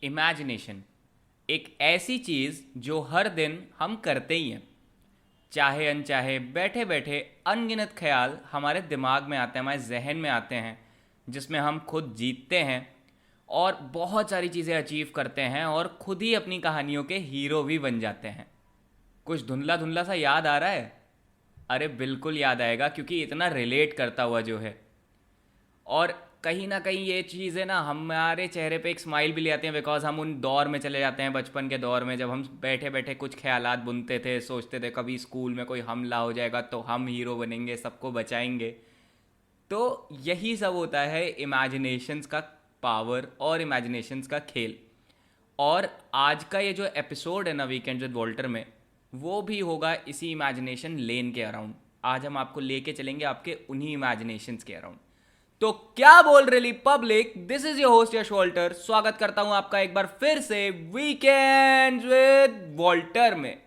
Imagination एक ऐसी चीज़ जो हर दिन हम करते ही हैं। चाहे अनचाहे बैठे बैठे अनगिनत ख्याल हमारे दिमाग में आते हैं, हमारे जहन में आते हैं, जिसमें हम खुद जीतते हैं और बहुत सारी चीज़ें अचीव करते हैं और खुद ही अपनी कहानियों के हीरो भी बन जाते हैं। कुछ धुंधला धुंधला सा याद आ रहा है? अरे बिल्कुल याद आएगा, क्योंकि इतना रिलेट करता हुआ जो है। और कहीं ना कहीं ये चीज़ें ना हमारे चेहरे पे एक स्माइल भी ले आती हैं, बिकॉज हम उन दौर में चले जाते हैं, बचपन के दौर में, जब हम बैठे बैठे कुछ ख्यालात बुनते थे, सोचते थे कभी स्कूल में कोई हमला हो जाएगा तो हम हीरो बनेंगे, सबको बचाएंगे। तो यही सब होता है इमेजिनेशंस का पावर और इमेजिनेशंस का खेल। और आज का ये जो एपिसोड है ना वीकेंड विद वॉल्टर में, वो भी होगा इसी इमेजिनेशन लेन के अराउंड। आज हम आपको लेके चलेंगे आपके उन्हीं इमेजिनेशंस के अराउंड। तो क्या बोल रही public, this is your host Yash Walter. स्वागत करता हूं आपका एक बार फिर से वीकेंड विद वॉल्टर में।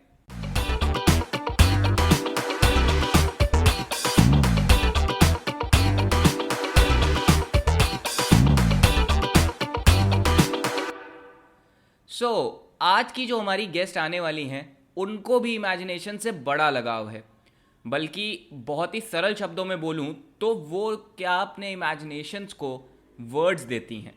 आज की जो हमारी गेस्ट आने वाली हैं, उनको भी इमेजिनेशन से बड़ा लगाव है। बल्कि बहुत ही सरल शब्दों में बोलूं तो वो क्या अपने इमेजिनेशंस को वर्ड्स देती हैं,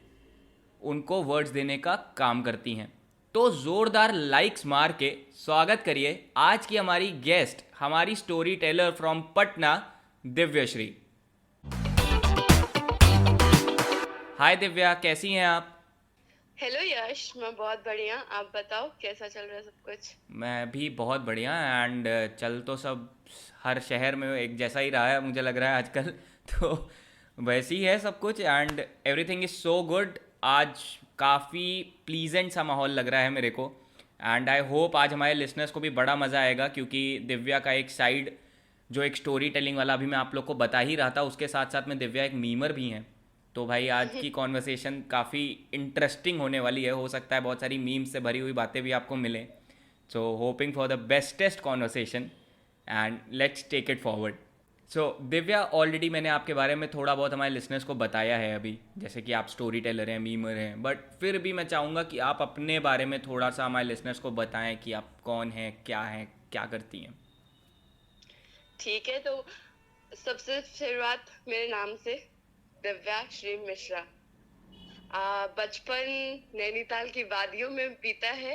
उनको वर्ड्स देने का काम करती हैं। तो ज़ोरदार लाइक्स मार के स्वागत करिए आज की हमारी गेस्ट, हमारी story teller from Patna, Divyashree. हाय दिव्या, कैसी हैं आप? हेलो यश, मैं बहुत बढ़िया। आप बताओ कैसा चल रहा है सब कुछ? मैं भी बहुत बढ़िया। एंड चल तो सब हर शहर में एक जैसा ही रहा है, मुझे लग रहा है आजकल। तो वैसे ही है सब कुछ and everything is so good. आज काफ़ी प्लीजेंट सा माहौल लग रहा है मेरे को। एंड आई होप आज हमारे लिसनर्स को भी बड़ा मज़ा आएगा, क्योंकि दिव्या का एक साइड जो एक स्टोरी टेलिंग वाला अभी मैं आप लोग को बता ही रहा था, उसके साथ साथ में दिव्या एक मीमर भी हैं। तो भाई आज की कॉन्वर्सेशन काफ़ी इंटरेस्टिंग होने वाली है। हो सकता है बहुत सारी मीम्स से भरी हुई बातें भी आपको मिलें। So hoping for the bestest conversation and let's take it forward. So Divya, already मैंने आपके बारे में थोड़ा बहुत हमारे लिसनर्स को बताया है अभी, जैसे कि आप स्टोरी टेलर हैं, मीमर हैं, बट फिर भी मैं चाहूँगा कि आप अपने बारे में थोड़ा सा हमारे लिसनर्स को बताएं कि आप कौन हैं, क्या करती हैं। ठीक है, तो सबसे शुरुआत मेरे नाम से, दिव्या श्री मिश्रा। बचपन नैनीताल की वादियों में बीता है,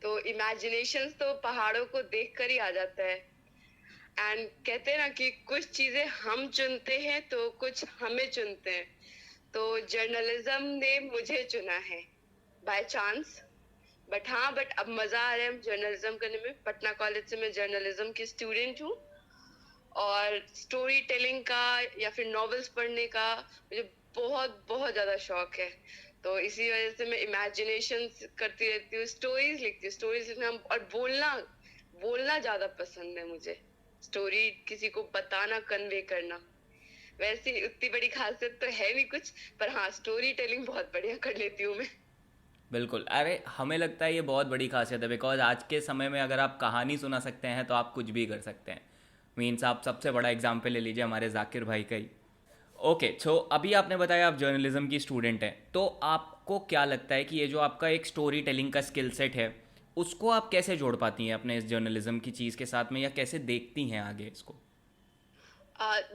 तो इमेजिनेशंस तो पहाड़ों को देखकर ही आ जाता है। एंड कहते हैं ना कि कुछ चीजें हम चुनते हैं तो कुछ हमें चुनते हैं। तो जर्नलिज्म ने मुझे चुना है बाय चांस। बट अब मजा आ रहा है जर्नलिज्म करने में। पटना कॉलेज से मैं जर्नलिज्म की स्टूडेंट हूँ और स्टोरी टेलिंग का या फिर नॉवेल्स पढ़ने का मुझे बहुत बहुत ज्यादा शौक है। तो इसी वजह से मैं इमेजिनेशन करती रहती हूँ, स्टोरीज लिखती हूँ। स्टोरीज लिखना और बोलना बोलना ज्यादा पसंद है मुझे। स्टोरी किसी को बताना, कन्वे करना, वैसे उतनी बड़ी खासियत तो है नहीं कुछ, पर हाँ स्टोरी टेलिंग बहुत बढ़िया कर लेती हूँ मैं। बिल्कुल। अरे हमें लगता है ये बहुत बड़ी खासियत है, बिकॉज आज के समय में अगर आप कहानी सुना सकते हैं तो आप कुछ भी कर सकते हैं। मीन्स आप सबसे बड़ा एग्जाम्पल ले लीजिए हमारे जाकिर भाई का ही। ओके, सो अभी आपने बताया आप जर्नलिज्म की स्टूडेंट हैं, तो आपको क्या लगता है कि ये जो आपका एक स्टोरी टेलिंग का स्किल सेट है, उसको आप कैसे जोड़ पाती हैं अपने इस जर्नलिज्म की चीज़ के साथ में, या कैसे देखती हैं आगे इसको?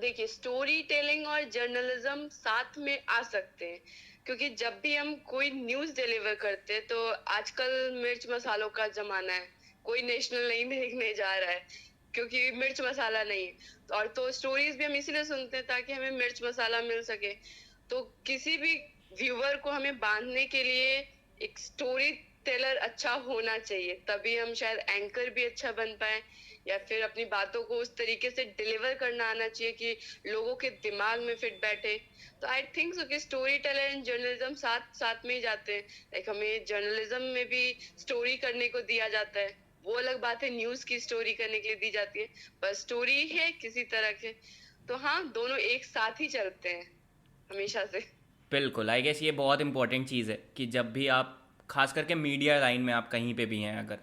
देखिए, स्टोरी टेलिंग और जर्नलिज्म साथ में आ सकते हैं, क्योंकि जब भी हम कोई न्यूज़ डिलीवर करते हैं तो आजकल मिर्च मसालों का जमाना है। कोई नेशनल नहीं देखने जा रहा है क्योंकि मिर्च मसाला नहीं है। और तो स्टोरीज भी हम इसीलिए सुनते हैं ताकि हमें मिर्च मसाला मिल सके। तो किसी भी व्यूअर को हमें बांधने के लिए एक स्टोरी टेलर अच्छा होना चाहिए, तभी हम शायद एंकर भी अच्छा बन पाए, या फिर अपनी बातों को उस तरीके से डिलीवर करना आना चाहिए कि लोगों के दिमाग में फिट बैठे। तो आई थिंक सो कि स्टोरी टेलर एंड जर्नलिज्म साथ साथ में ही जाते हैं। लाइक हमें जर्नलिज्म में भी स्टोरी करने को दिया जाता है, वो अलग बात है, न्यूज की स्टोरी करने के लिए दी जाती है, पर स्टोरी है किसी तरह के। तो हाँ, दोनों एक साथ ही चलते हैं हमेशा से। बिल्कुल, आई गेस ये बहुत इंपॉर्टेंट चीज़ है कि जब भी आप, खास करके मीडिया लाइन में आप कहीं पे भी हैं, अगर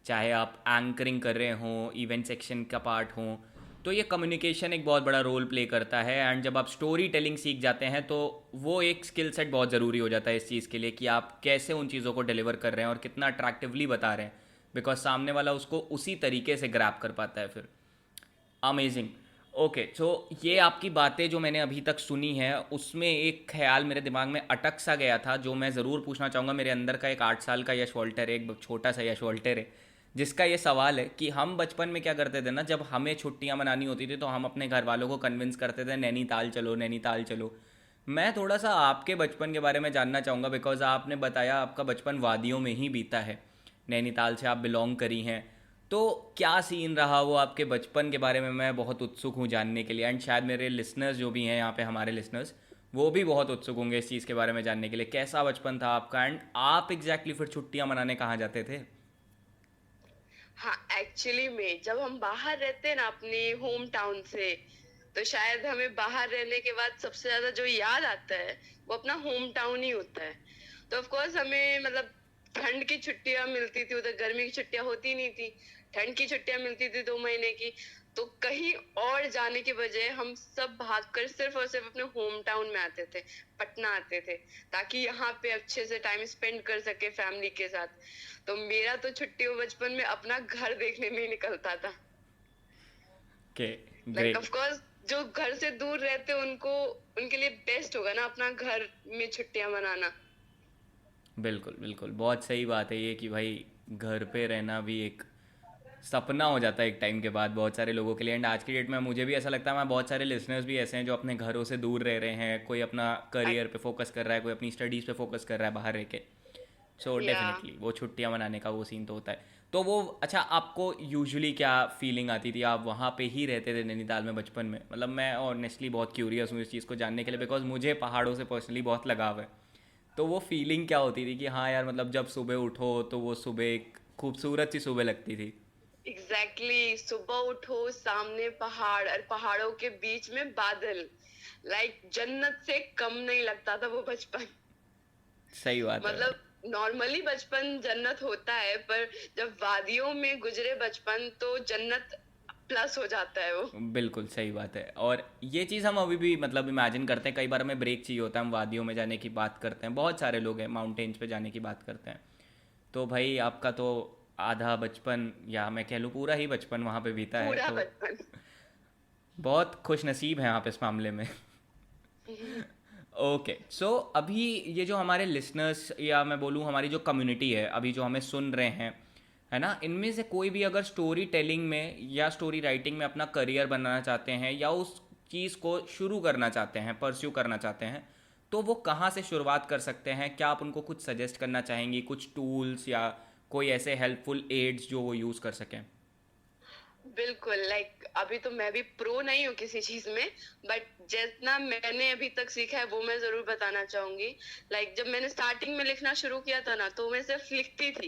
चाहे आप एंकरिंग कर रहे हों, इवेंट सेक्शन का पार्ट हों, तो ये कम्युनिकेशन एक बहुत बड़ा रोल प्ले करता है, एंड जब आप स्टोरी टेलिंग सीख जाते हैं तो वो एक स्किल सेट बहुत ज़रूरी हो जाता है इस चीज़ के लिए कि आप कैसे उन चीज़ों को डिलीवर कर रहे हैं और कितना अट्रैक्टिवली बता रहे हैं, बिकॉज सामने वाला उसको उसी तरीके से ग्रैब कर पाता है फिर। अमेजिंग। ओके, तो ये आपकी बातें जो मैंने अभी तक सुनी है उसमें एक ख्याल मेरे दिमाग में अटक सा गया था जो मैं ज़रूर पूछना चाहूँगा। मेरे अंदर का एक 8 साल का यश वॉल्टर है, एक छोटा सा यश वॉल्टर है, जिसका ये सवाल है कि हम बचपन में क्या करते थे ना, जब हमें छुट्टियां मनानी होती थी तो हम अपने घर वालों को कन्विंस करते थे नैनीताल चलो, नैनीताल चलो। मैं थोड़ा सा आपके बचपन के बारे में जानना चाहूँगा, बिकॉज आपने बताया आपका बचपन वादियों में ही बीता है, नैनीताल से आप बिलोंग करी हैं। तो क्या सीन रहा वो आपके बचपन के बारे में, मैं बहुत उत्सुक हूँ जानने के लिए, एंड शायद मेरे लिसनर्स जो भी हैं यहाँ पे, हमारे लिसनर्स, वो भी बहुत उत्सुक होंगे इस चीज़ के बारे में जानने के लिए, कैसा बचपन था आपका, एंड आप एग्जैक्टली फिर छुट्टियाँ मनाने कहाँ जाते थे। हाँ, एक्चुअली में जब हम बाहर रहते हैं ना अपने होम टाउन से, तो शायद हमें बाहर रहने के बाद सबसे ज्यादा जो याद आता है वो अपना होम टाउन ही होता है। तो ऑफ कोर्स हमें मतलब ठंड की छुट्टियां मिलती थी, उधर गर्मी की छुट्टियां होती नहीं थी। ठंड की छुट्टियां मिलती थी 2 महीने की। तो कहीं और जाने के बजाय हम सब भागकर सिर्फ और सिर्फ अपने होम टाउन में आते थे, पटना आते थे, ताकि यहाँ पे अच्छे से टाइम स्पेंड कर सके फैमिली के साथ। तो मेरा तो छुट्टियों बचपन में अपना घर देखने में ही निकलता था। Okay, like great. Of course जो घर से दूर रहते उनको, उनके लिए बेस्ट होगा ना अपना घर में छुट्टियां मनाना। बिल्कुल बिल्कुल, बहुत सही बात है ये कि भाई घर पे रहना भी एक सपना हो जाता है एक टाइम के बाद बहुत सारे लोगों के लिए, एंड आज की डेट में मुझे भी ऐसा लगता है, मैं बहुत सारे लिसनर्स भी ऐसे हैं जो अपने घरों से दूर रह रहे हैं, कोई अपना करियर पे फोकस कर रहा है, कोई अपनी स्टडीज़ पे फोकस कर रहा है बाहर रह के। सो या डेफिनेटली वो छुट्टियां मनाने का वो सीन तो होता है। तो वो अच्छा, आपको यूजुअली क्या फीलिंग आती थी, आप वहाँ पे ही रहते थे नैनीताल में बचपन में? मतलब मैं ऑनेस्टली बहुत क्यूरियस हूँ इस चीज़ को जानने के लिए, बिकॉज मुझे पहाड़ों से पर्सनली बहुत लगाव है। तो वो फीलिंग क्या होती थी कि हाँ यार, मतलब जब सुबह उठो तो वो सुबह एक खूबसूरत सी सुबह लगती थी। एग्जैक्टली, सुबह उठो सामने पहाड़ और पहाड़ों के बीच में बादल, लाइक जन्नत से कम नहीं लगता था वो बचपन। सही बात है भाई। मतलब नॉर्मली बचपन जन्नत होता है, पर जब वादियों में गुजरे बचपन तो जन्नत प्लस हो जाता है वो। बिल्कुल सही बात है, और ये चीज़ हम अभी भी मतलब इमेजिन करते हैं, कई बार हमें ब्रेक चाहिए होता है, हम वादियों में जाने की बात करते हैं, बहुत सारे लोग हैं माउंटेन्स पे जाने की बात करते हैं। तो भाई आपका तो आधा बचपन, या मैं कह लूँ पूरा ही बचपन वहाँ पे बीता है, पूरा तो बचपन। बहुत खुश नसीब हैं आप इस मामले में। ओके, सो अभी ये जो हमारे लिसनर्स, या मैं बोलूँ हमारी जो कम्युनिटी है अभी जो हमें सुन रहे हैं, है ना, इनमें से कोई भी अगर स्टोरी टेलिंग में या स्टोरी राइटिंग में अपना करियर बनाना चाहते हैं, या उस चीज़ को शुरू करना चाहते हैं, परस्यू करना चाहते हैं, तो वो कहाँ से शुरुआत कर सकते हैं? क्या आप उनको कुछ सजेस्ट करना चाहेंगी, कुछ टूल्स या कोई ऐसे हेल्पफुल एड्स जो वो यूज़ कर सकें? बिल्कुल, लाइक अभी तो मैं भी प्रो नहीं हूँ किसी चीज में, बट जितना मैंने अभी तक सीखा है वो मैं जरूर बताना चाहूंगी। लाइक जब मैंने स्टार्टिंग में लिखना शुरू किया था ना, तो मैं सिर्फ लिखती थी,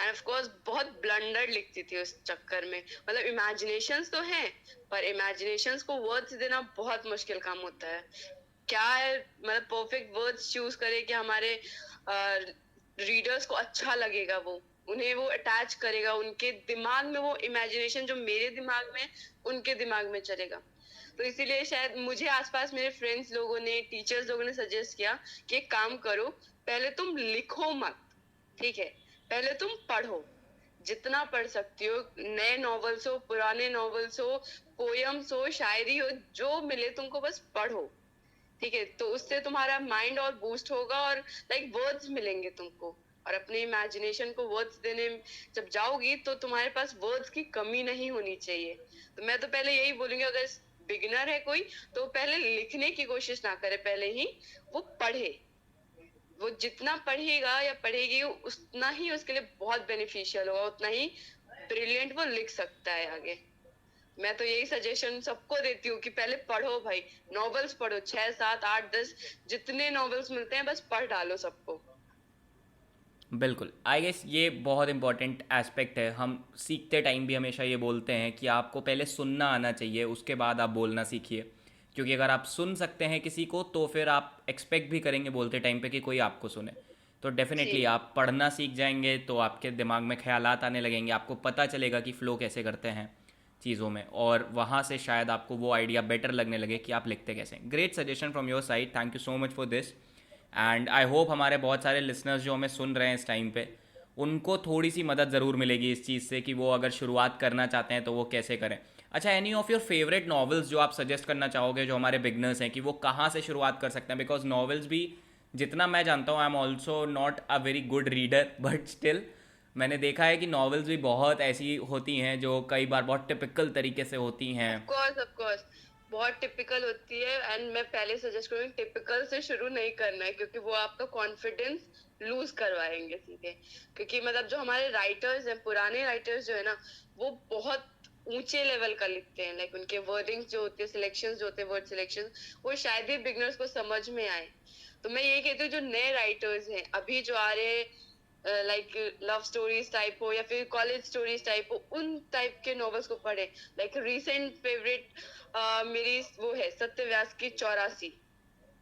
एंड ऑफ कोर्स बहुत ब्लंडर लिखती थी उस चक्कर में। मतलब इमेजिनेशंस तो हैं, पर इमेजिनेशंस को वर्ड्स देना बहुत मुश्किल काम होता है। क्या है, मतलब परफेक्ट वर्ड्स चूज करे कि हमारे रीडर्स को अच्छा लगेगा, वो उन्हें वो अटैच करेगा, उनके दिमाग में वो इमेजिनेशन जो मेरे दिमाग में उनके दिमाग में चलेगा। तो इसीलिए शायद मुझे आसपास मेरे फ्रेंड्स लोगों ने, टीचर्स लोगों ने सजेस्ट किया कि एक काम करो, पहले तुम लिखो मत, ठीक है, पहले तुम पढ़ो, जितना पढ़ सकती हो, नए नॉवेल्स हो, पुराने नॉवेल्स हो, पोयम्स हो, शायरी हो, जो मिले तुमको बस पढ़ो, ठीक है। तो उससे तुम्हारा माइंड और बूस्ट होगा, और लाइक वर्ड्स मिलेंगे तुमको, और अपने इमेजिनेशन को वर्ड्स देने जब जाओगी तो तुम्हारे पास वर्ड्स की कमी नहीं होनी चाहिए। तो मैं तो पहले यही बोलूंगी, अगर बिगिनर है कोई, तो पहले लिखने की कोशिश ना करे, पहले ही वो पढ़े। वो जितना पढ़ेगा या पढ़ेगी उतना ही उसके लिए बहुत बेनिफिशियल होगा, उतना ही ब्रिलियंट वो लिख सकता है आगे। मैं तो यही सजेशन सबको देती हूँ कि पहले पढ़ो भाई, नॉवेल्स पढ़ो, 6 7 8 10 जितने नॉवेल्स मिलते हैं बस पढ़ डालो सबको। बिल्कुल, आई गेस ये बहुत इंपॉर्टेंट एस्पेक्ट है। हम सीखते टाइम भी हमेशा ये बोलते हैं कि आपको पहले सुनना आना चाहिए, उसके बाद आप बोलना सीखिए, क्योंकि अगर आप सुन सकते हैं किसी को तो फिर आप एक्सपेक्ट भी करेंगे बोलते टाइम पे कि कोई आपको सुने। तो डेफिनेटली जी, आप पढ़ना सीख जाएंगे तो आपके दिमाग में ख्यालात आने लगेंगे, आपको पता चलेगा कि फ़्लो कैसे करते हैं। चीज़ों में, और वहाँ से शायद आपको वो आइडिया बेटर लगने लगे कि आप लिखते कैसे हैं। Great suggestion from your side, thank you so much for this. And I hope हमारे बहुत सारे लिसनर्स जो हमें सुन रहे हैं इस टाइम पे, उनको थोड़ी सी मदद ज़रूर मिलेगी इस चीज़ से कि वो अगर शुरुआत करना चाहते हैं तो वो कैसे करें। अच्छा, any of your favourite novels जो आप सजेस्ट करना चाहोगे जो हमारे बिगनर्स हैं, कि वो कहाँ से शुरुआत कर सकते हैं? बिकॉज नॉवेल्स भी, जितना मैं जानता हूँ, I am also not a very good reader, but still मैंने देखा है कि नॉवेल्स भी बहुत ऐसी होती हैं जो कई बार बहुत टिपिकल तरीके से होती हैं। ऑफ कोर्स बहुत टिपिकल होती है, एंड मैं पहले सजेस्ट करूंगी टिपिकल से शुरू नहीं करना है, क्योंकि वो आपका कॉन्फिडेंस लूज करवाएंगे सीधे। क्योंकि मतलब जो हमारे राइटर्स हैं, पुराने राइटर्स जो है ना, वो बहुत ऊंचे लेवल का लिखते हैं। लाइक उनके वर्डिंग्स जो होते हैं, सिलेक्शंस जो होते हैं, वर्ड सिलेक्शंस, वो शायद ही बिगनर्स को समझ में आए। तो मैं यही कहती हूँ, जो नए राइटर्स हैं अभी जो आ रहे, लाइक लव स्टोरीज टाइप हो या फिर कॉलेज स्टोरीज टाइप हो, उन टाइप के नॉवेल्स को पढ़े। लाइक रिसेंट फेवरेट मेरी वो है सत्यव्यास की 84।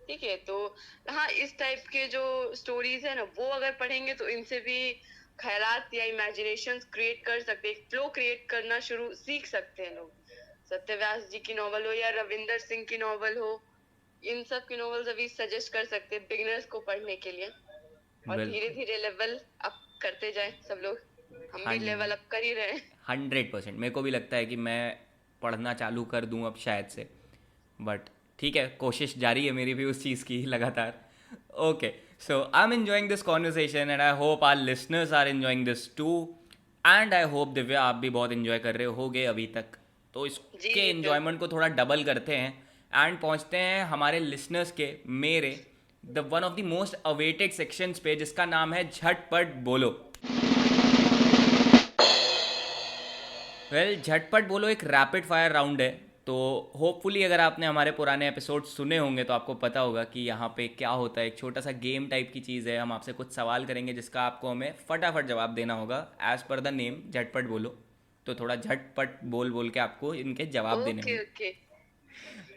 ठीक है, तो हाँ, इस टाइप के जो स्टोरीज है ना, वो अगर पढ़ेंगे तो इनसे भी ख्यालात या इमेजिनेशन क्रिएट कर सकते हैं, फ्लो क्रिएट करना शुरू सीख सकते हैं लोग। सत्यव्यास जी की नॉवल हो या रविंदर सिंह की नॉवल हो, इन सब की नॉवेल्स अभी सजेस्ट कर सकते हैं बिगिनर्स को पढ़ने के लिए। और धीरे बिल्कुल। धीरे लेवल अप करते जाए सब लोग। हम भी लेवल हंड अप कर ही रहे हैं। 100% मेरे को भी लगता है कि मैं पढ़ना चालू कर दूं अब शायद से, बट ठीक है, कोशिश जारी है मेरी भी उस चीज़ की लगातार। Okay, so I am enjoying this conversation and I hope our listeners are enjoying this too. And I hope Divya आप भी बहुत एंजॉय कर रहे होगे अभी तक। तो जी इसके जी बिल्कुल। एंजॉयमेंट को थोड़ा डबल करते हैं एंड पहुंचते हैं हमारे लिसनर्स के, मेरे, the one of the most awaited sections पे, जिसका नाम है झटपट बोलो। वेल, झटपट बोलो एक रैपिड फायर राउंड है। तो होपफुली अगर आपने हमारे पुराने एपिसोड सुने होंगे तो आपको पता होगा कि यहाँ पे क्या होता है। एक छोटा सा गेम टाइप की चीज़ है, हम आपसे कुछ सवाल करेंगे जिसका आपको हमें फटाफट जवाब देना होगा एज पर द नेम झटपट बोलो। तो थोड़ा झटपट बोल बोल के आपको इनके जवाब देने ओके होंगे। ओके।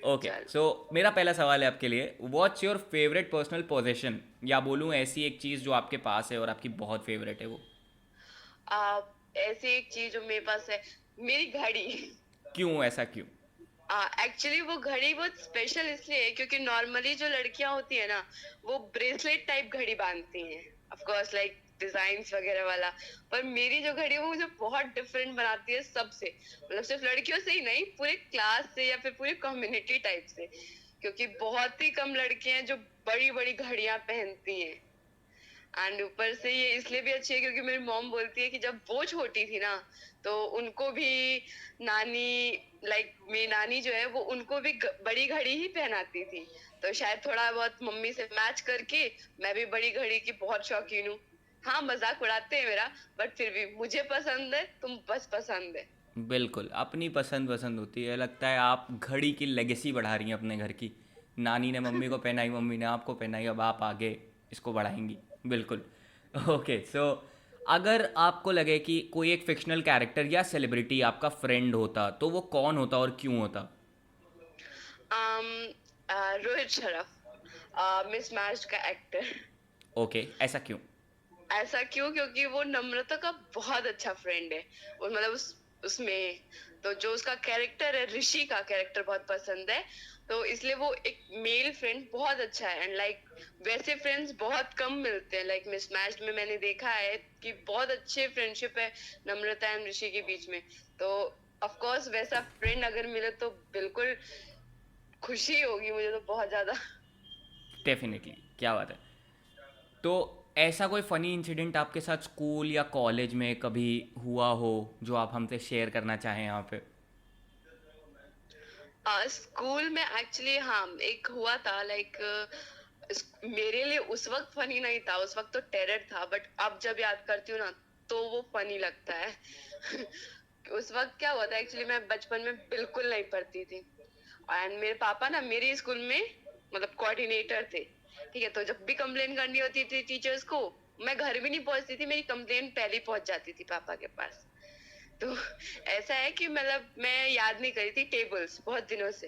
ओके, चल। सो मेरा पहला सवाल है आपके लिए, what's your favourite personal possession, या बोलूँ ऐसी एक चीज़ जो आपके पास है और आपकी बहुत फेवरेट है वो। ऐसी एक चीज जो मेरे पास है, मेरी घड़ी। क्यों, ऐसा क्यों? एक्चुअली वो घड़ी बहुत स्पेशल इसलिए है क्योंकि नॉर्मली जो लड़कियां होती है ना, वो ब्रेसलेट टाइप घड़ी बांधती हैं, ऑफ कोर्स लाइक डिजाइन्स वगैरह वाला। पर मेरी जो घड़ी है वो मुझे बहुत डिफरेंट बनाती है सबसे। मतलब सिर्फ लड़कियों से ही नहीं, पूरे क्लास से या फिर पूरी कम्युनिटी टाइप से। क्योंकि बहुत ही कम लड़के हैं जो बड़ी बड़ी घड़ियां पहनती हैं। एंड ऊपर से ये इसलिए भी अच्छी है क्योंकि मेरी मॉम बोलती है कि जब वो छोटी थी ना, तो उनको भी नानी, लाइक मेरी नानी जो है वो उनको भी बड़ी घड़ी ही पहनाती थी। तो शायद थोड़ा बहुत मम्मी से मैच करके मैं भी बड़ी घड़ी की बहुत शौकीन हूँ। हाँ, मजाक उड़ाते हैं मेरा, बट फिर भी मुझे पसंद है, तुम बस पसंद है। बिल्कुल, अपनी पसंद पसंद होती है। लगता है आप घड़ी की लेगेसी बढ़ा रही हैं अपने घर की। नानी ने मम्मी को पहनाई, मम्मी ने आपको पहनाई, अब आप आगे इसको बढ़ाएंगी। बिल्कुल। ओके, सो अगर आपको लगे कि कोई एक फिक्शनल कैरेक्टर या सेलिब्रिटी आपका फ्रेंड होता तो वो कौन होता और क्यों होता? रोहित शरफ, मिसमैच्ड का एक्टर। ओके, ऐसा क्यों? ऐसा क्यों? क्योंकि वो नम्रता का बहुत अच्छा फ्रेंड है। और मतलब उसमें तो जो उसका कैरेक्टर है, ऋषि का कैरेक्टर बहुत पसंद है। तो इसलिए वो एक मेल फ्रेंड बहुत अच्छा है। एंड लाइक वैसे फ्रेंड्स बहुत कम मिलते हैं। लाइक मिसमैच्ड में मैंने देखा है कि बहुत अच्छे फ्रेंडशिप है नम्रता एंड ऋषि के बीच में। तो ऑफ कोर्स वैसा फ्रेंड अगर मिले तो बिल्कुल खुशी होगी मुझे तो बहुत ज्यादा। डेफिनेटली, क्या बात है। तो ऐसा कोई फ़नी इंसिडेंट आपके साथ स्कूल या कॉलेज में कभी हुआ हो जो आप हमसे शेयर करना चाहें यहाँ पे? स्कूल में एक्चुअली हाँ एक हुआ था। लाइक मेरे लिए उस वक्त फनी नहीं था, उस वक्त तो टेरर था, बट अब जब याद करती हूँ ना तो वो फनी लगता है। उस वक्त क्या हुआ था, एक्चुअली मैं बचपन में बिल्कुल नहीं पढ़ती थी। एंड मेरे पापा ना मेरे स्कूल में मतलब कोऑर्डिनेटर थे। ठीक है, तो जब भी कंप्लेन करनी होती थी टीचर्स को, मैं घर भी नहीं पहुंचती थी, मेरी कंप्लेन पहले पहुंच जाती थी पापा के पास। तो ऐसा है कि मतलब मैं याद नहीं करी थी टेबल्स बहुत दिनों से।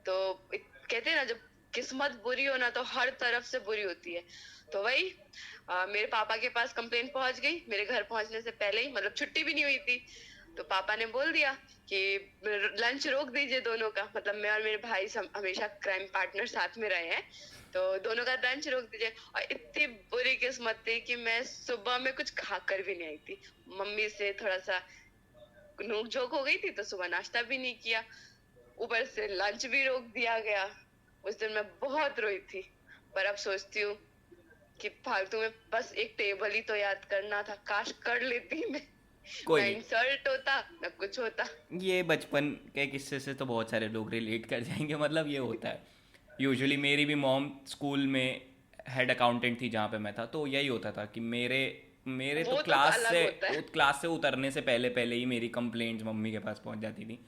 तो कहते हैं ना, जब किस्मत बुरी हो ना तो हर तरफ से बुरी होती है। तो वही मेरे पापा के पास कंप्लेन पहुंच गई मेरे घर पहुंचने से पहले ही, मतलब छुट्टी भी नहीं हुई थी। तो पापा ने बोल दिया कि लंच रोक दीजिए दोनों का, मतलब मैं और मेरे भाई हमेशा क्राइम पार्टनर साथ में रहे हैं, तो दोनों का लंच रोक दीजिए। और इतनी बुरी किस्मत थी कि मैं सुबह में कुछ खाकर भी नहीं आई थी। मम्मी से थोड़ा सा नोक झोंक हो गई थी, तो सुबह नाश्ता भी नहीं किया, ऊपर से लंच भी रोक दिया गया। उस दिन मैं बहुत रोई थी, पर अब सोचती हूँ कि फालतू में बस एक टेबल ही तो याद करना था, काश कर लेती मैं। कोई ना नहीं, इंसल्ट होता ना कुछ होता। ये बचपन के किस्से से तो बहुत सारे लोग रिलेट कर जाएंगे, मतलब ये होता है यूजुअली। मेरी भी मॉम स्कूल में हेड अकाउंटेंट थी जहाँ पे मैं था, तो यही होता था कि मेरे मेरे तो वो तो क्लास अलग से होता है। क्लास से उतरने से पहले पहले ही मेरी कंप्लेंट्स मम्मी के पास पहुँच जाती थी।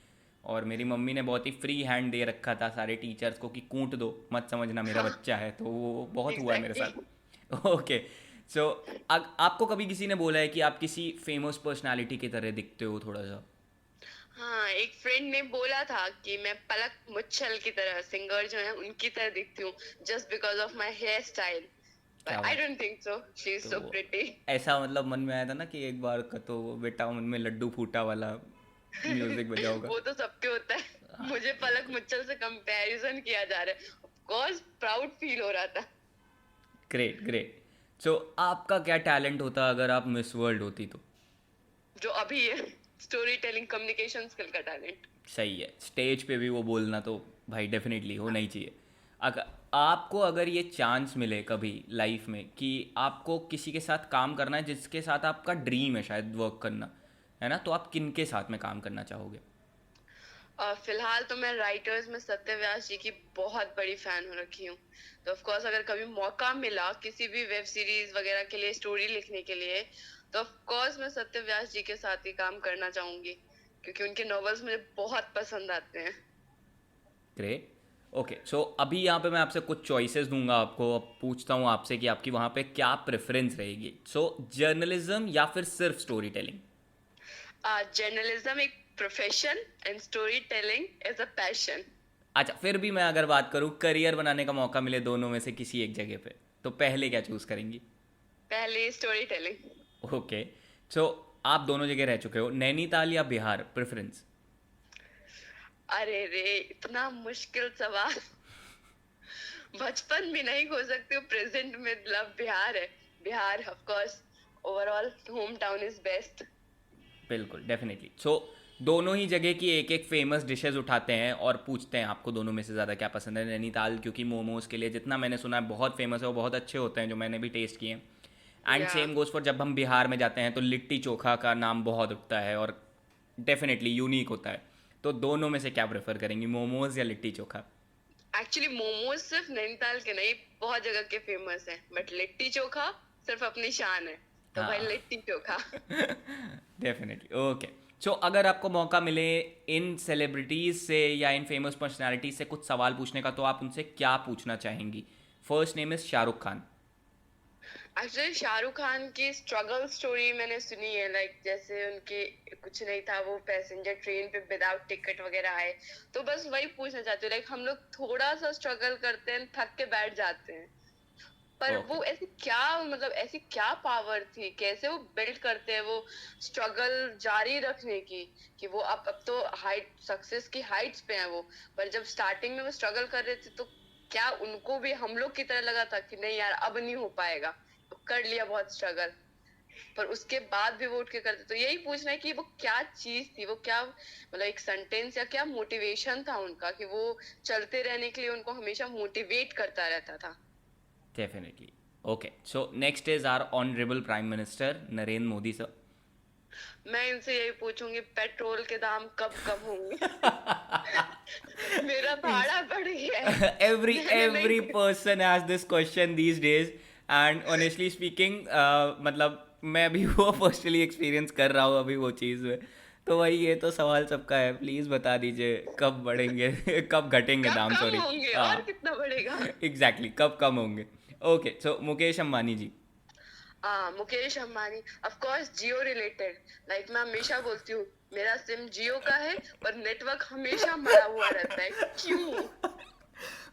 और मेरी मम्मी ने बहुत ही फ्री हैंड दे रखा था सारे टीचर्स को कि कूट दो, मत समझना मेरा हाँ, बच्चा है, तो वो बहुत हुआ है मेरे एग्जैक्टली। साथ। ओके। सो आपको कभी किसी ने बोला है कि आप किसी फेमस पर्सनालिटी की तरह दिखते हो थोड़ा सा? हाँ, एक फ्रेंड ने बोला था कि मैं पलक मुच्छल की तरह, सिंगर जो है उनकी तरह दिखती हूँ, just because of my hair style. क्या बट आई बात don't think so, she is है। सो तो प्रिटी। ऐसा मतलब मन में आया था ना कि एक बार का तो बेटा मन में लड्डू फूटा वाला म्यूजिक बजा होगा? वो तो सबके होता है, मुझे पलक मुच्छल से कंपैरिजन किया जा रहा है, ऑफ कोर्स प्राउड फील हो रहा था। Great great. सो आपका क्या टैलेंट होता अगर आप मिस वर्ल्ड होती तो? जो अभी है, स्टोरी टेलिंग, कम्युनिकेशन स्किल का टैलेंट। सही है, स्टेज पे भी वो बोलना तो भाई डेफिनेटली होना ही चाहिए। अगर आपको अगर ये चांस मिले कभी लाइफ में कि आपको किसी के साथ काम करना है जिसके साथ आपका ड्रीम है शायद वर्क करना, है ना, तो आप किन के साथ में काम करना चाहोगे? फिलहाल तो मैं राइटर्स में सत्य व्यास जी की बहुत बड़ी फैन हो रखी हूँ। तो ऑफ कोर्स अगर कभी मौका मिला किसी भी वेब सीरीज वगैरह के लिए स्टोरी लिखने के लिए, तो ऑफ कोर्स मैं सत्य व्यास जी के साथ ही काम करना चाहूंगी, क्योंकि उनके नॉवेल्स मुझे बहुत पसंद आते हैं। ग्रेट। ओके, सो अभी यहाँ पे मैं आपसे कुछ चॉइसेस दूंगा आपको, अब पूछता हूँ आपसे कि आपकी वहाँ पे क्या प्रेफरेंस रहेगी। सो जर्नलिज्म या फिर सिर्फ स्टोरी टेलिंग? जर्नलिज्म एक profession and story telling is a passion. अच्छा, फिर भी मैं अगर बात करूँ करियर बनाने का मौका मिले दोनों में से किसी एक जगह पे, तो पहले क्या चूज़ करेंगी? पहले स्टोरी टेलिंग। ओके। सो आप दोनों जगह रह चुके हो, नैनीताल या बिहार प्रेफरेंस? अरे रे, इतना मुश्किल सवाल। बचपन भी नहीं खो सकती हूँ, प्रेजेंट में लव बिहार है। Bihar of course, overall home town is best. बिल्कुल डेफिनेटली। सो दोनों ही जगह की एक एक फेमस डिशेज उठाते हैं और पूछते हैं आपको दोनों में से ज़्यादा क्या पसंद है। नैनीताल क्योंकि मोमोज़ के लिए जितना मैंने सुना है बहुत फेमस है, वो बहुत अच्छे होते हैं जो मैंने भी टेस्ट किए हैं। एंड या सेम गोज़ फॉर जब हम बिहार में जाते हैं तो लिट्टी चोखा का नाम बहुत उठता है और डेफिनेटली यूनिक होता है। तो दोनों में से क्या प्रेफर करेंगी, मोमोज़ या लिट्टी चोखा? एक्चुअली मोमोज सिर्फ नैनीताल के नहीं, बहुत जगह के फेमस हैं, बट लिट्टी चोखा सिर्फ अपनी शान है। तो भाई हाँ। लिट्टी चोखा। डेफिनेटली। ओके। सो अगर आपको मौका मिले इन सेलिब्रिटीज से या इन फेमस पर्सनालिटीज से कुछ सवाल पूछने का, तो आप उनसे क्या पूछना चाहेंगी? First name is Shahrukh Khan. Actually Shahrukh Khan की स्ट्रगल स्टोरी मैंने सुनी है, लाइक जैसे उनके कुछ नहीं था, वो पैसेंजर ट्रेन पे विदाउट टिकट वगैरह आए। तो बस वही पूछना चाहती हूँ, लाइक हम लोग थोड़ा सा स्ट्रगल करते हैं, थक के बैठ जाते हैं, पर ओके। वो ऐसी क्या, मतलब ऐसी क्या पावर थी, कैसे वो बिल्ड करते हैं वो स्ट्रगल जारी रखने की, कि वो अब तो हाइट, सक्सेस की हाइट्स पे हैं वो। पर जब स्टार्टिंग में वो स्ट्रगल कर रहे थे, तो क्या उनको भी हम लोग की तरह लगा था कि नहीं यार अब नहीं हो पाएगा, तो कर लिया बहुत स्ट्रगल, पर उसके बाद भी वो उठ के करते। तो यही पूछना है कि वो क्या चीज थी, वो क्या, मतलब एक सेंटेंस या क्या मोटिवेशन था उनका, कि वो चलते रहने के लिए उनको हमेशा मोटिवेट करता रहता था। Definitely. Okay, so next is our honourable prime minister Narendra Modi sir. मैं इनसे यही पूछूंगी, पेट्रोल के दाम कब कम होंगे? मेरा भाड़ा बढ़ गया है, every मैंने every नहीं। person has this question these days, and honestly speaking मतलब मैं भी वो पर्सनली एक्सपीरियंस कर रहा हूँ अभी वो चीज़ में। तो वही, ये तो सवाल सबका है, प्लीज़ बता दीजिए कब बढ़ेंगे कब घटेंगे कब दाम, कम सॉरी। होंगे हाँ, और कितना बढ़ेगा? एग्जैक्टली कब कम होंगे। Okay, so Mukesh Ambani ji. Mukesh Ambani, of course Jio related. Like मैं हमेशा बोलती हूँ, मेरा सिम जियो का है, पर नेटवर्क हमेशा मरा हुआ रहता है, क्यों?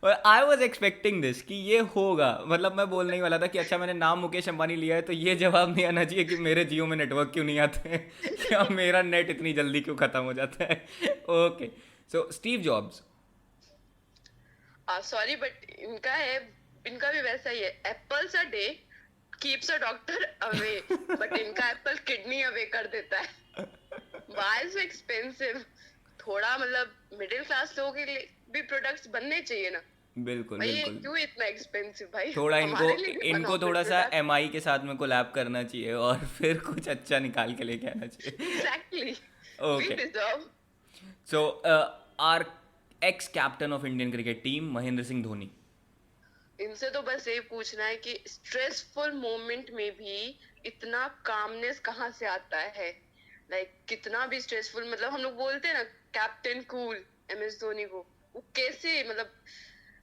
और आई वॉज एक्सपेक्टिंग दिस कि ये होगा, मतलब मैं बोलने ही वाला था कि अच्छा मैंने नाम मुकेश अंबानी लिया है तो ये जवाब नहीं आना चाहिए कि मेरे जियो में नेटवर्क क्यों नहीं आते हैं या मेरा नेट इतनी जल्दी क्यों ख़त्म हो जाता है। Okay, so Steve jobs. Sorry but इनका भी वैसा ही है, apples a day keeps a doctor away, but इनका एप्पल किडनी अवे कर देता है। Why is expensive? थोड़ा मतलब मिडिल क्लास लोगों के लिए भी प्रोडक्ट्स बनने चाहिए ना बिल्कुल भाई, ये बिल्कुल। क्यों इतना एक्सपेंसिव भाई? थोड़ा इनको हमारे लिए भी इनको बनाओ फिर थोड़ा सा प्रोडक्ट। एमआई के साथ में कोलैब करना चाहिए और फिर कुछ अच्छा निकाल के लेके आना चाहिए। Exactly, we okay, deserve. So our ex captain of Indian cricket team Mahendra Singh Dhoni. इनसे तो बस ये पूछना है कि स्ट्रेसफुल मोमेंट में भी इतना कामनेस कहाँ से आता है? कितना भी स्ट्रेसफुल, मतलब हम लोग बोलते हैं ना कैप्टन कूल MS धोनी को, वो कैसे मतलब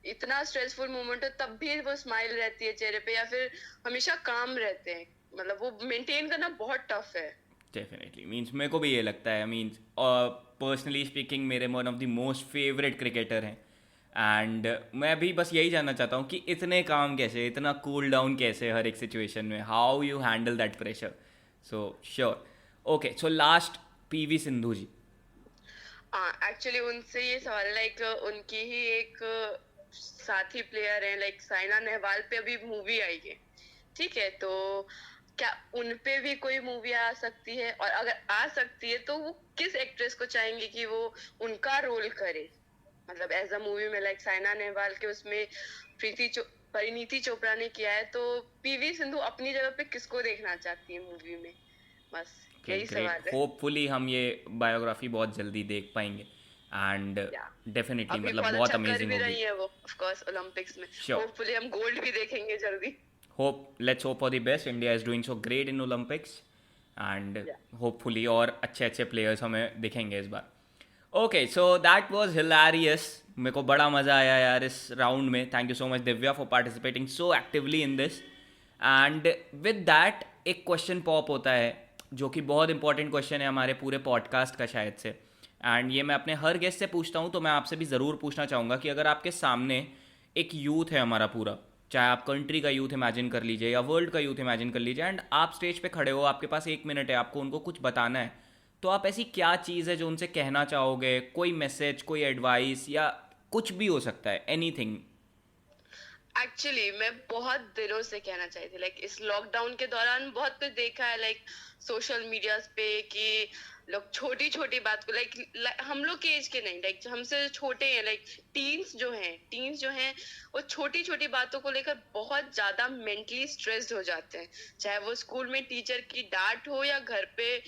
इतना स्ट्रेसफुल मोमेंट हो तब भी वो स्माइल रहती है चेहरे पे, या फिर हमेशा काम रहते हैं, मतलब वो मेंटेन करना बहुत टफ है। डेफिनेटली, मीन्स मेरे को भी ये लगता है, मीन्स पर्सनली स्पीकिंग मेरे one of the most favourite cricketer हैं। एंड मैं भी बस यही जानना चाहता हूँ कि इतने काम कैसे, इतना कूल डाउन कैसे हर एक सिचुएशन में, how you handle that pressure. So sure. Okay, so last PV Sindhu ji. Actually उनसे ये सवाल है, उनकी ही एक साथी प्लेयर है, साइना नेहवाल पे अभी मूवी आई है, ठीक है, तो क्या उन पे भी कोई मूवी आ सकती है? और अगर आ सकती है तो वो किस एक्ट्रेस को चाहेंगे कि वो उनका रोल करे, मतलब एज अ मूवी में? साइना नेहवाल के उसमें परिणीति चोपड़ा ने किया है, तो PV सिंधु अपनी जगह पे किसको देखना चाहती है मूवी में? बस ओके यही ग्रेट, सवाल है। होपफुली हम ये बायोग्राफी बहुत जल्दी देख पाएंगे एंड या डेफिनेटली अभी मतलब बहुत बहुत अच्छा कर अमेजिंग भी होगी। रही है वो, ऑफ कोर्स ओलंपिक्स में। श्योर, होपफुली हम गोल्ड भी देखेंगे जल्दी। let's hope for the best. India is doing so great in Olympics and या hopefully और अच्छे अच्छे प्लेयर्स हमें दिखेंगे इस बार। Okay, so that was hilarious. मेरे को बड़ा मज़ा आया यार इस राउंड में। Thank you so much Divya for participating so actively in this. And with that एक क्वेश्चन पॉप होता है जो कि बहुत इंपॉर्टेंट क्वेश्चन है हमारे पूरे पॉडकास्ट का शायद से, एंड ये मैं अपने हर गेस्ट से पूछता हूँ, तो मैं आपसे भी ज़रूर पूछना चाहूँगा कि अगर आपके सामने एक यूथ है हमारा पूरा, चाहे आप कंट्री का यूथ इमेजिन कर लीजिए या वर्ल्ड का यूथ इमेजिन कर लीजिए, एंड आप स्टेज पे खड़े हो, आपके पास 1 मिनट है, आपको उनको कुछ बताना है, तो आप ऐसी क्या चीज़ है जो उनसे कहना चाहोगे? कोई मैसेज, कोई एडवाइस या कुछ भी हो सकता है, एनीथिंग। एक्चुअली मैं बहुत दिनों से कहना चाहती थी, इस लॉकडाउन के दौरान बहुत कुछ देखा है सोशल मीडिया पे कि लोग छोटी छोटी बात को हम लोग के एज के नहीं, हमसे जो छोटे हैं, टीन्स जो हैं वो छोटी छोटी बातों को लेकर बहुत ज्यादा मेंटली स्ट्रेस्ड हो जाते हैं, चाहे वो स्कूल में टीचर की डांट हो या घर पे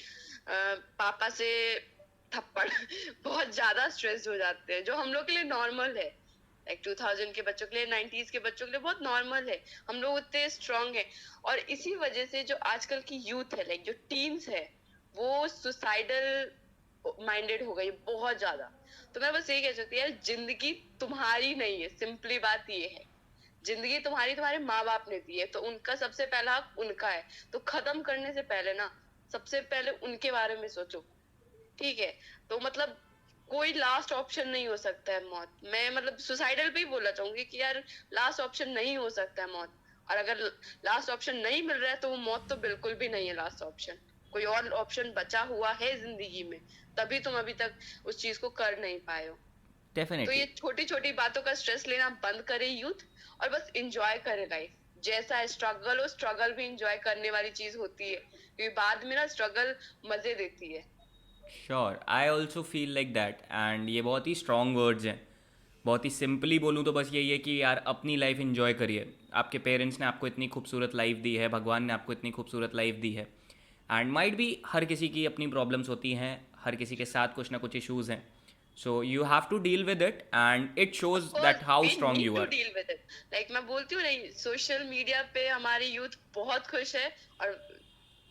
पापा से थप्पड़ बहुत ज्यादा स्ट्रेस्ड हो जाते हैं, जो हम लोग के लिए नॉर्मल है। 2000 के बच्चों के लिए, 90s के बच्चों के लिए बहुत नॉर्मल है, हम लोग उतने स्ट्रांग हैं। और इसी वजह से जो आजकल की यूथ है, जो टीन्स है, वो सुसाइडल माइंडेड हो गई बहुत ज्यादा। तो मैं बस यही कह सकती हूँ यार, जिंदगी तुम्हारी नहीं है, सिंपली बात ये है, जिंदगी तुम्हारे माँ बाप ने दी है, तो उनका सबसे पहला हक उनका है, तो खत्म करने से पहले ना सबसे पहले उनके बारे में सोचो, ठीक है? तो मतलब कोई लास्ट ऑप्शन नहीं हो सकता है मौत। मैं मतलब सुसाइडल पे ही बोलना चाहूंगी कि यार लास्ट ऑप्शन नहीं हो सकता है मौत, और अगर लास्ट ऑप्शन नहीं मिल रहा है तो वो मौत तो बिल्कुल भी नहीं है लास्ट ऑप्शन। कोई और ऑप्शन बचा हुआ है जिंदगी में, तभी तुम अभी तक उस चीज को कर नहीं पाए हो। तो डेफिनेटली। ये छोटी छोटी बातों का स्ट्रेस लेना बंद करे यूथ, और बस एंजॉय करे लाइफ। जैसा स्ट्रगल हो, स्ट्रगल भी एंजॉय करने वाली चीज होती है, क्योंकि बाद में ना स्ट्रगल मजे देती है। Sure, I also feel like that, and ये बहुत ही स्ट्रॉन्ग वर्ड्स हैं। बहुत ही सिंपली बोलूँ तो बस यही है कि यार अपनी लाइफ इन्जॉय करिए। आपके पेरेंट्स ने आपको इतनी खूबसूरत लाइफ दी है, भगवान ने आपको इतनी खूबसूरत लाइफ दी है, एंड माइट भी हर किसी की अपनी प्रॉब्लम्स होती हैं, हर किसी के साथ कुछ ना कुछ इश्यूज़ हैं, so you have to deal with it and it shows that how we strong need you to are. Deal with it. मैं बोलती हूँ नहीं, सोशल मीडिया पे हमारी यूथ बहुत खुश है, और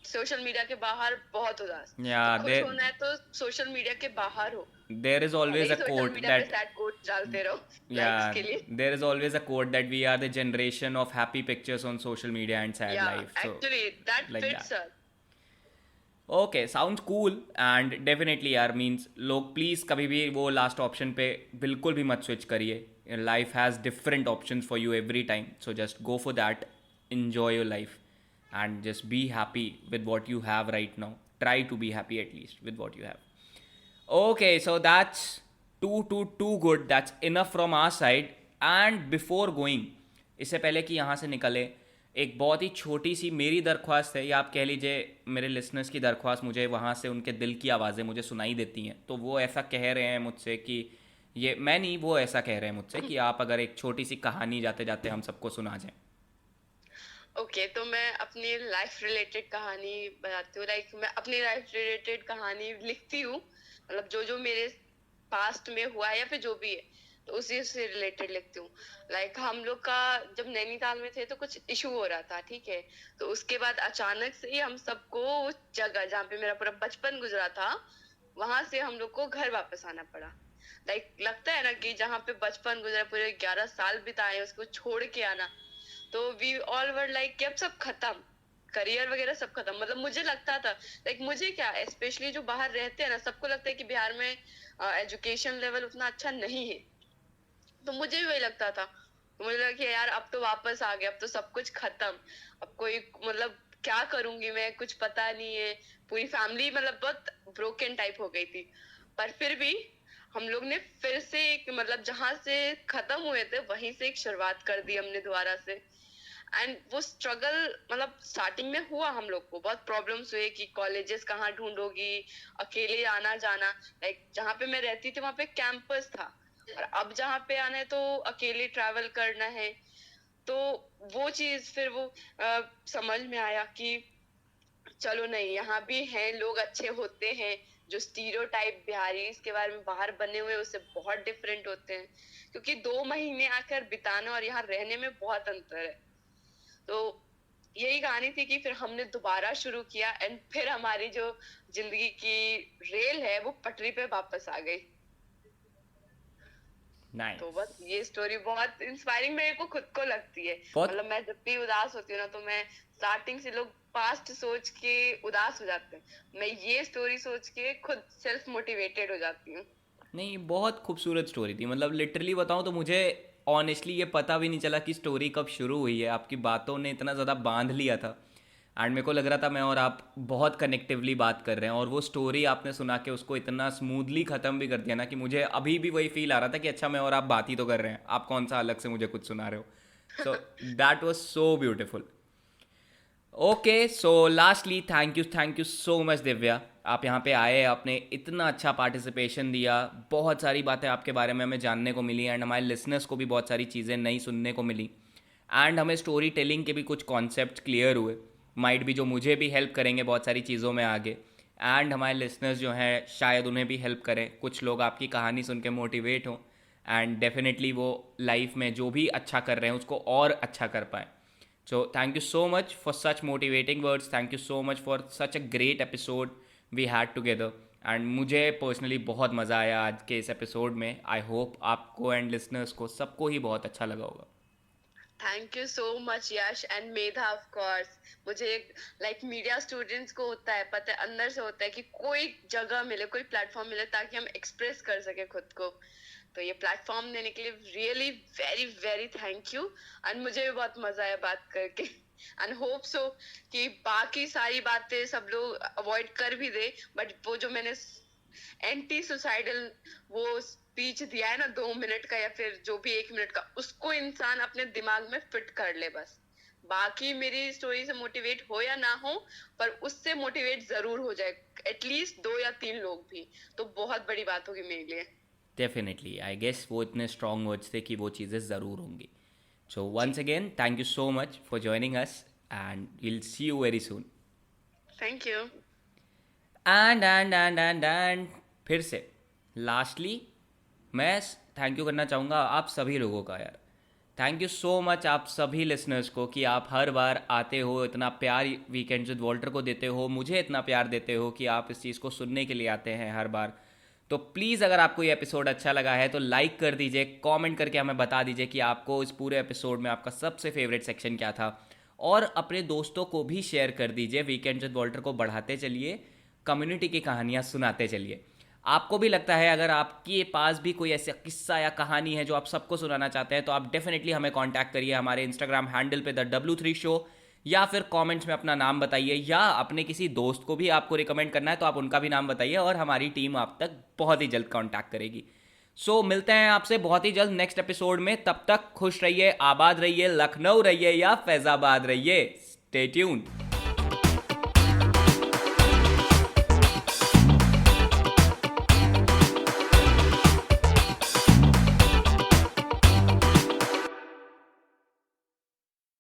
सोशल मीडिया के बाहर बहुत उदास। या तो खुश होना है तो सोशल मीडिया के बाहर हो, there is भले always he a social quote media पे that सैड कोट डालते रहो लाइक्स yeah, के लिए। there is always a quote that we are the generation of happy pictures on social media and sad या life, so actually that like fits that. Us. Okay, sounds cool and definitely यार, means लोग please कभी भी वो last option पे बिल्कुल भी मत स्विच करिए। life has different options for you every time, so just go for that, enjoy your life, and just be happy with what you have right now. Try to be happy at least with what you have. Okay, so that's too good. That's enough from our side. And before going, इससे पहले कि यहाँ से निकले, एक बहुत ही छोटी सी मेरी दरख्वास्त है, या आप कह लीजिए मेरे लिसनर्स की दरख्वास्त, मुझे वहाँ से उनके दिल की आवाज़ें मुझे सुनाई देती हैं, तो वो ऐसा कह रहे हैं मुझसे कि ये मैं नहीं, वो ऐसा कह रहे हैं मुझसे कि आप अगर एक छोटी सी कहानी जाते जाते हम सबको सुना जाएं. ओके, तो मैं अपनी लाइफ रिलेटेड कहानी बताती हूँ. लाइक मैं अपनी लाइफ रिलेटेड कहानी लिखती हूँ, मतलब जो जो मेरे पास्ट में हुआ है या फिर जो भी है, तो उसी से रिलेटेड लिखती हूँ. लाइक हम लोग का जब नैनीताल में थे तो कुछ इशू हो रहा था, ठीक है. तो उसके बाद अचानक से ही हम सबको उस जगह जहाँ पे मेरा पूरा बचपन गुजरा था, वहां से हम लोग को घर वापस आना पड़ा. लाइक लगता है ना कि जहाँ पे बचपन गुजरा, पूरे 11 साल बिताए, उसको छोड़ के आना. तो वी ऑल वर लाइक कि अब सब खत्म, करियर वगैरह सब खत्म. मतलब मुझे लगता था, लाइक मुझे क्या, स्पेशली जो बाहर रहते हैं ना, सबको लगता है कि बिहार में एजुकेशन लेवल उतना अच्छा नहीं है. तो मुझे भी वही लगता था. तो मुझे लगा कि यार अब तो वापस आ गया, अब तो सब कुछ खत्म, अब कोई मतलब क्या करूंगी मैं, कुछ पता नहीं है. पूरी फैमिली मतलब बहुत ब्रोकन टाइप हो गई थी. पर फिर भी हम लोग ने फिर से एक, मतलब जहां से खत्म हुए थे वहीं से एक शुरुआत कर दी हमने दोबारा से. एंड वो स्ट्रगल मतलब स्टार्टिंग में हुआ, हम लोग को बहुत प्रॉब्लम्स हुए कि कॉलेजेस कहाँ ढूंढोगी, अकेले आना जाना. लाइक जहाँ पे मैं रहती थी वहां पे कैंपस था, और अब जहाँ पे आना है तो अकेले ट्रैवल करना है. तो वो चीज फिर वो समझ में आया कि चलो नहीं, यहाँ भी हैं लोग, अच्छे होते हैं. जो स्टीरियोटाइप बिहारी के बारे में बाहर बने हुए उससे बहुत डिफरेंट होते हैं, क्योंकि 2 महीने आकर बिताने और यहाँ रहने में बहुत अंतर है. तो यही कहानी थी कि फिर हमने दोबारा शुरू किया, एंड फिर हमारी जो जिंदगी की रेल है वो पटरी पे वापस आ गई. नाइस. तो बस ये स्टोरी बहुत इंस्पायरिंग मेरे को खुद को लगती है. बहुत मतलब मैं जब भी उदास होती हूँ ना, तो मैं स्टार्टिंग से, लोग पास्ट सोच के उदास हो जाते हैं, मैं ये स्टोरी सोच के खुद सेल्फ मोटिवेटेड हो जाती हूँ. नहीं, बहुत खूबसूरत स्टोरी थी. मतलब लिटरली बताऊँ तो मुझे ऑनेस्टली ये पता भी नहीं चला कि स्टोरी कब शुरू हुई है. आपकी बातों ने इतना ज़्यादा बांध लिया था, एंड मेरे को लग रहा था मैं और आप बहुत कनेक्टिवली बात कर रहे हैं, और वो स्टोरी आपने सुना के उसको इतना स्मूथली ख़त्म भी कर दिया ना कि मुझे अभी भी वही फील आ रहा था कि अच्छा मैं और आप बात ही तो कर रहे हैं, आप कौन सा अलग से मुझे कुछ सुना रहे हो. So that was so beautiful. Okay, so lastly thank you so much Divya. आप यहाँ पे आए, आपने इतना अच्छा पार्टिसिपेशन दिया, बहुत सारी बातें आपके बारे में हमें जानने को मिली, एंड हमारे लिसनर्स को भी बहुत सारी चीज़ें नई सुनने को मिली, एंड हमें स्टोरी टेलिंग के भी कुछ कॉन्सेप्ट क्लियर हुए, माइट भी जो मुझे भी हेल्प करेंगे बहुत सारी चीज़ों में आगे, एंड हमारे लिसनर्स जो हैं शायद उन्हें भी हेल्प करें, कुछ लोग आपकी कहानी सुन के मोटिवेट हों, एंड डेफिनेटली वो लाइफ में जो भी अच्छा कर रहे हैं उसको और अच्छा कर पाएँ. So thank you so much for such motivating words. Thank you so much for such a great episode we had together. And मुझे पर्सनली बहुत मज़ा आया आज के इस एपिसोड में. आई होप आपको एंड लिसनर्स को सबको ही बहुत अच्छा लगा होगा. Thank you so much Yash and Medha. Of course मुझे लाइक मीडिया स्टूडेंट्स को होता है, पता है, अंदर से होता है कि कोई जगह मिले, कोई प्लेटफॉर्म मिले ताकि हम एक्सप्रेस कर सके खुद को. तो ये प्लेटफॉर्म देने के लिए really very very thank you. And मुझे भी बहुत मजा आया बात करके, एंड होप सो कि बाकी सारी बातें सब लोग अवॉइड कर भी दे. बट वो जो मैंने एंटी सुसाइडल वो स्पीच दिया है ना 2 मिनट का या फिर जो भी 1 मिनट का, उसको इंसान अपने दिमाग में फिट कर ले बस. बाकी मेरी स्टोरी से मोटिवेट हो या ना हो, पर उससे मोटिवेट जरूर हो जाए एटलीस्ट 2 या 3 लोग भी, तो बहुत बड़ी बात होगी मेरे लिए. डेफिनेटली, आई गेस वो इतने स्ट्रॉन्ग वर्ड्स थे कि वो चीज़ें ज़रूर होंगी. So once again thank you so much for joining us, and will see you very soon. Thank you. And फिर से लास्टली मैं थैंक यू करना चाहूँगा आप सभी लोगों का. यार थैंक यू सो मच आप सभी लिसनर्स को कि आप हर बार आते हो, इतना प्यार वीकेंड्स विद वॉल्टर को देते हो, मुझे इतना प्यार देते हो कि आप इस चीज़ को सुनने के लिए आते हैं हर बार. तो प्लीज़ अगर आपको ये एपिसोड अच्छा लगा है तो लाइक कर दीजिए, कमेंट करके हमें बता दीजिए कि आपको इस पूरे एपिसोड में आपका सबसे फेवरेट सेक्शन क्या था, और अपने दोस्तों को भी शेयर कर दीजिए. वीकेंड्स विद वॉल्टर को बढ़ाते चलिए, कम्युनिटी की कहानियाँ सुनाते चलिए. आपको भी लगता है अगर आपके पास भी कोई ऐसा किस्सा या कहानी है जो आप सबको सुनाना चाहते हैं, तो आप डेफिनेटली हमें कांटेक्ट करिए हमारे इंस्टाग्राम हैंडल पे W3 शो, या फिर कमेंट्स में अपना नाम बताइए, या अपने किसी दोस्त को भी आपको रिकमेंड करना है तो आप उनका भी नाम बताइए और हमारी टीम आप तक बहुत ही जल्द कांटेक्ट करेगी। सो मिलते हैं आपसे बहुत ही जल्द नेक्स्ट एपिसोड में। तब तक खुश रहिए, आबाद रहिए, लखनऊ रहिए या फैजाबाद रहिए। Stay tuned.